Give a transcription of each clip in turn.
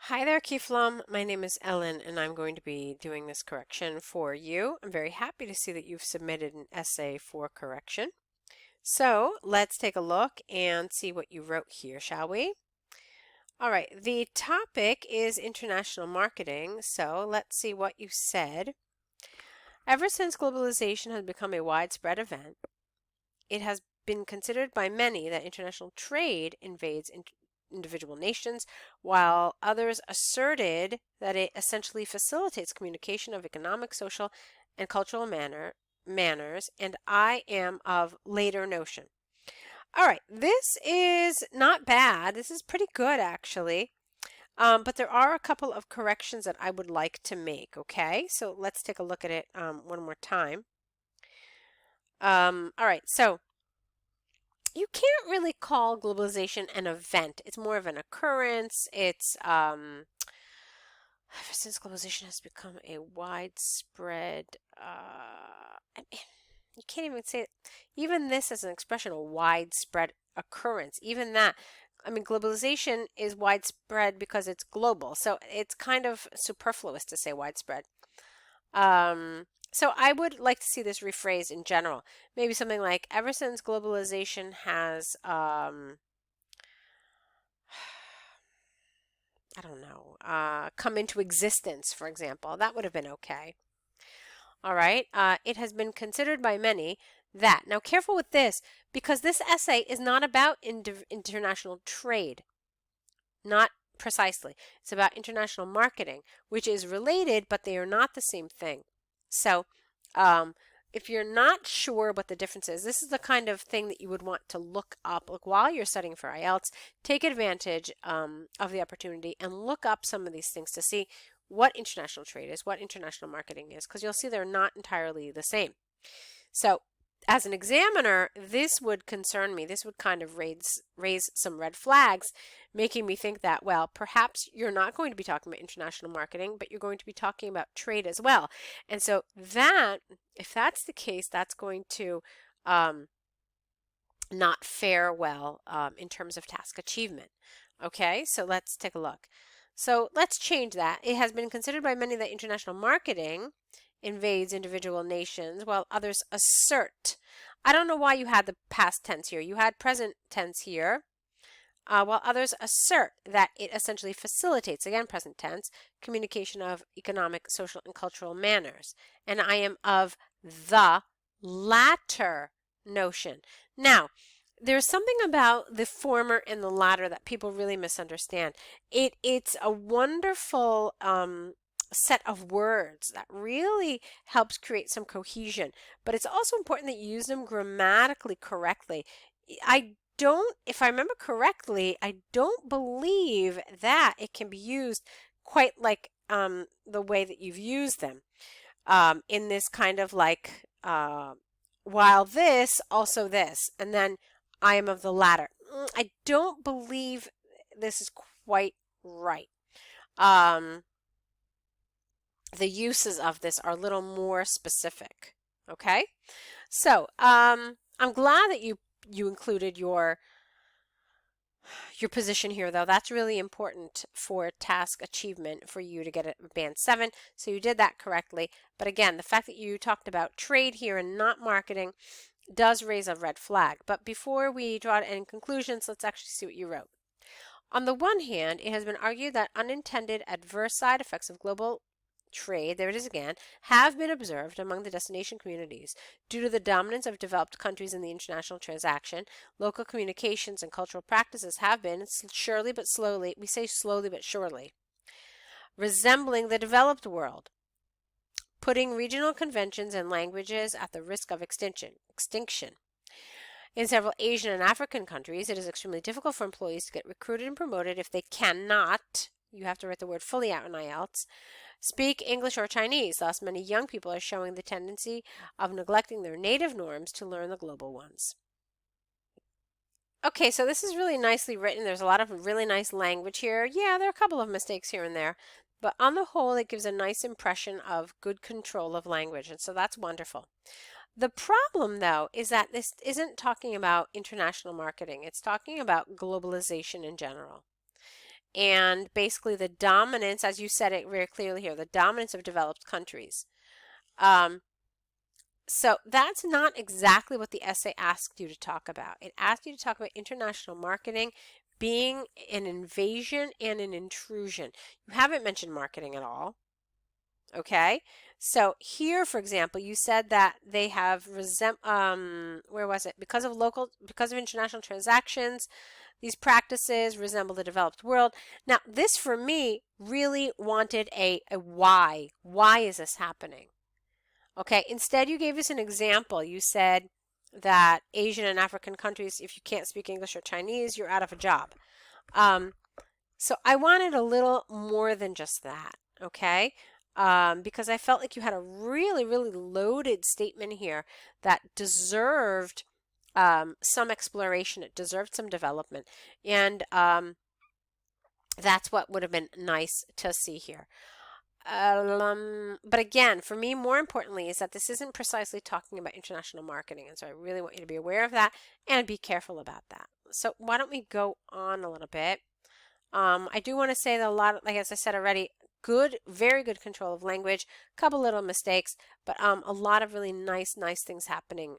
Hi there, Kiflom. My name is Ellen, and I'm going to be doing this correction for you. I'm very happy to see that you've submitted an essay for correction. So let's take a look and see what you wrote here, shall we? All right, the topic is international marketing, so let's see what you said. Ever since globalization has become a widespread event, it has been considered by many that international trade invades individual nations, while others asserted that it essentially facilitates communication of economic, social, and cultural manners, and I am of later notion. All right, this is not bad. This is pretty good, actually. But there are a couple of corrections that I would like to make, okay? So let's take a look at it one more time. All right, so you can't really call globalization an event. It's more of an occurrence. It's ever since globalization has become a widespread, I mean, you can't even say it. Even this is an expression, a widespread occurrence. Even that, I mean, globalization is widespread because it's global. So it's kind of superfluous to say widespread. So I would like to see this rephrased in general. Maybe something like, ever since globalization has, I don't know, come into existence, for example. That would have been okay. All right. It has been considered by many that. Now, careful with this, because this essay is not about international trade. Not precisely. It's about international marketing, which is related, but they are not the same thing. So, if you're not sure what the difference is, this is the kind of thing that you would want to look up. Like while you're studying for IELTS, take advantage of the opportunity and look up some of these things to see what international trade is, what international marketing is, because you'll see they're not entirely the same. So, as an examiner, this would concern me. This would kind of raise some red flags, making me think that, well, perhaps you're not going to be talking about international marketing, but you're going to be talking about trade as well. And so that, if that's the case, that's going to not fare well in terms of task achievement. Okay, so let's take a look. So let's change that. It has been considered by many that international marketing invades individual nations while others assert. I don't know why you had the past tense here. You had present tense here. While others assert that it essentially facilitates, again present tense, communication of economic, social, and cultural manners. And I am of the latter notion. Now, there's something about the former and the latter that people really misunderstand. It's a wonderful set of words that really helps create some cohesion, but it's also important that you use them grammatically correctly. If I remember correctly, I don't believe that it can be used quite like the way that you've used them in this kind of like while this, also this, and then I am of the latter. I don't believe this is quite right. The uses of this are a little more specific. Okay, so I'm glad that you included your position here, though. That's really important for task achievement for you to get a band 7. So you did that correctly. But again, the fact that you talked about trade here and not marketing does raise a red flag. But before we draw to any conclusions, let's actually see what you wrote. On the one hand, it has been argued that unintended adverse side effects of global trade, there it is again, have been observed among the destination communities. Due to the dominance of developed countries in the international transaction, local communications and cultural practices have been, surely but slowly, we say slowly but surely, resembling the developed world, putting regional conventions and languages at the risk of extinction. In several Asian and African countries, it is extremely difficult for employees to get recruited and promoted if they cannot, you have to write the word fully out in IELTS, speak English or Chinese. Thus, many young people are showing the tendency of neglecting their native norms to learn the global ones. Okay, so this is really nicely written. There's a lot of really nice language here. Yeah, there are a couple of mistakes here and there, but on the whole, it gives a nice impression of good control of language, and so that's wonderful. The problem, though, is that this isn't talking about international marketing. It's talking about globalization in general. and basically the dominance, as you said it very clearly here, the dominance of developed countries. So that's not exactly what the essay asked you to talk about. It asked you to talk about international marketing being an invasion and an intrusion. You haven't mentioned marketing at all. Okay, so here, for example, you said that they have where was it? Because of international transactions, these practices resemble the developed world. Now, this for me really wanted a why. Why is this happening? Okay, instead you gave us an example. You said that Asian and African countries, if you can't speak English or Chinese, you're out of a job. So I wanted a little more than just that, okay? Because I felt like you had a really, really loaded statement here that deserved some exploration. It deserved some development. And that's what would have been nice to see here. But again, for me, more importantly, is that this isn't precisely talking about international marketing. And so I really want you to be aware of that and be careful about that. So why don't we go on a little bit? I do want to say that a lot, like as I said already, good, very good control of language, a couple little mistakes, but a lot of really nice things happening,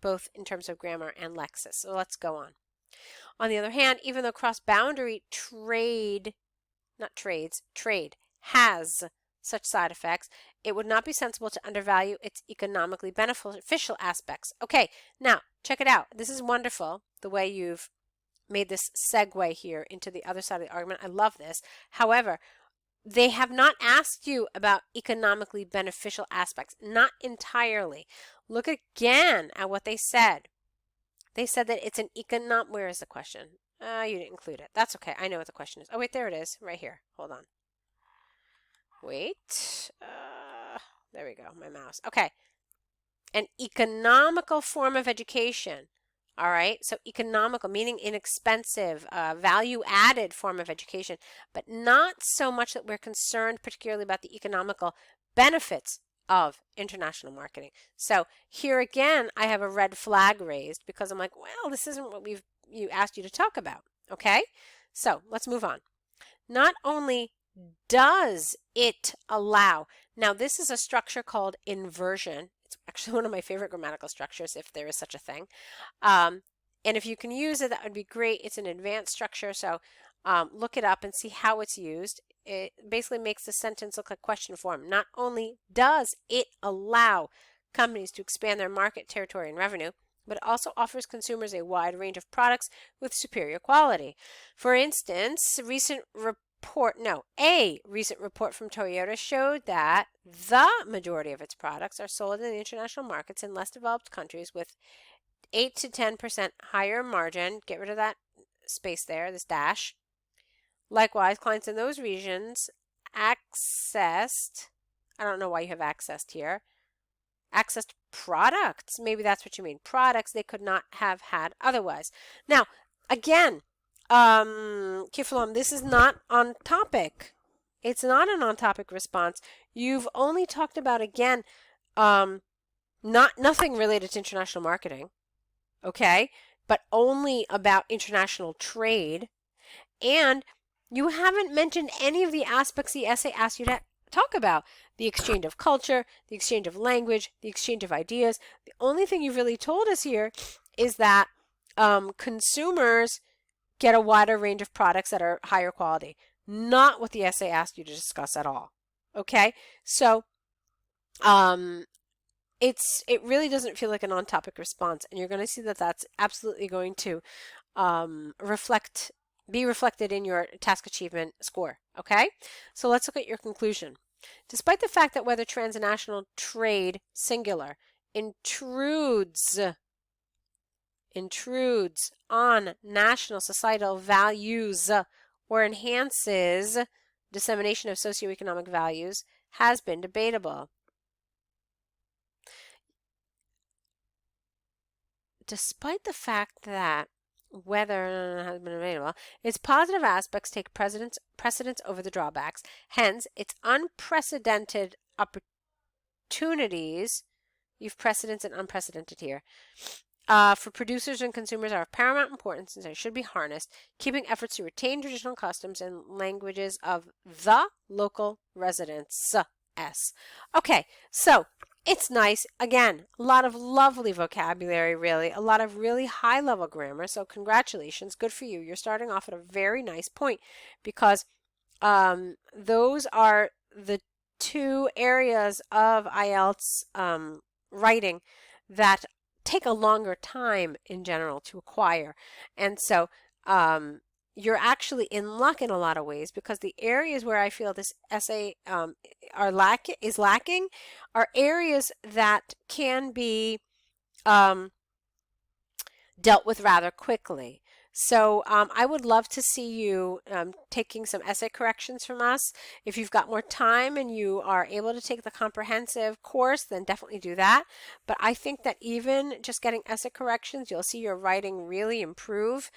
both in terms of grammar and lexis. So let's go on. On the other hand, even though cross-boundary trade has such side effects, it would not be sensible to undervalue its economically beneficial aspects. Okay, now check it out. This is wonderful, the way you've made this segue here into the other side of the argument. I love this. However, they have not asked you about economically beneficial aspects, not entirely. Look again at what they said. They said that it's an where is the question? You didn't include it. That's okay. I know what the question is. Oh, wait, there it is. Right here. Hold on. Wait. There we go. My mouse. Okay. An economical form of education. All right. So economical, meaning inexpensive, value-added form of education, but not so much that we're concerned particularly about the economical benefits of international marketing. So here again, I have a red flag raised because I'm like, well, this isn't what you asked you to talk about. Okay. So let's move on. Not only does it allow, now this is a structure called inversion. It's actually one of my favorite grammatical structures, if there is such a thing. And if you can use it, that would be great. It's an advanced structure, so look it up and see how it's used. It basically makes the sentence look like question form. Not only does it allow companies to expand their market territory and revenue, but it also offers consumers a wide range of products with superior quality. For instance, a recent report from Toyota showed that the majority of its products are sold in the international markets in less developed countries with 8 to 10% higher margin. Get rid of that space there, this dash. Likewise, clients in those regions accessed, I don't know why you have accessed here, accessed products. Maybe that's what you mean. Products they could not have had otherwise. Now, again, Kiflom, this is not on topic. It's not an on-topic response. You've only talked about, again, nothing related to international marketing, okay, but only about international trade, and you haven't mentioned any of the aspects the essay asked you to talk about. The exchange of culture, the exchange of language, the exchange of ideas. The only thing you've really told us here is that consumers get a wider range of products that are higher quality. Not what the essay asked you to discuss at all. Okay? So, it really doesn't feel like an on-topic response, and you're going to see that that's absolutely going to be reflected in your task achievement score. Okay? So let's look at your conclusion. Despite the fact that whether transnational trade, singular, intrudes on national societal values or enhances dissemination of socioeconomic values has been debatable. Despite the fact that whether has been available, its positive aspects take precedence over the drawbacks. Hence, its unprecedented opportunities, you've precedence and unprecedented here, for producers and consumers are of paramount importance and they should be harnessed, keeping efforts to retain traditional customs and languages of the local residents. Okay, so it's nice. Again, a lot of lovely vocabulary, really, a lot of really high level grammar. So, congratulations, good for you. You're starting off at a very nice point because those are the two areas of IELTS writing that take a longer time in general to acquire. And so you're actually in luck in a lot of ways because the areas where I feel this essay is lacking are areas that can be dealt with rather quickly. So I would love to see you taking some essay corrections from us. If you've got more time and you are able to take the comprehensive course, then definitely do that. But I think that even just getting essay corrections, you'll see your writing really improve.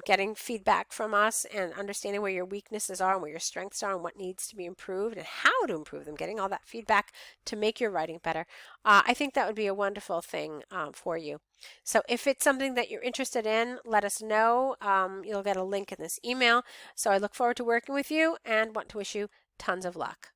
Getting feedback from us and understanding where your weaknesses are and where your strengths are and what needs to be improved and how to improve them, getting all that feedback to make your writing better. I think that would be a wonderful thing for you. So if it's something that you're interested in, let us know. You'll get a link in this email. So I look forward to working with you and want to wish you tons of luck.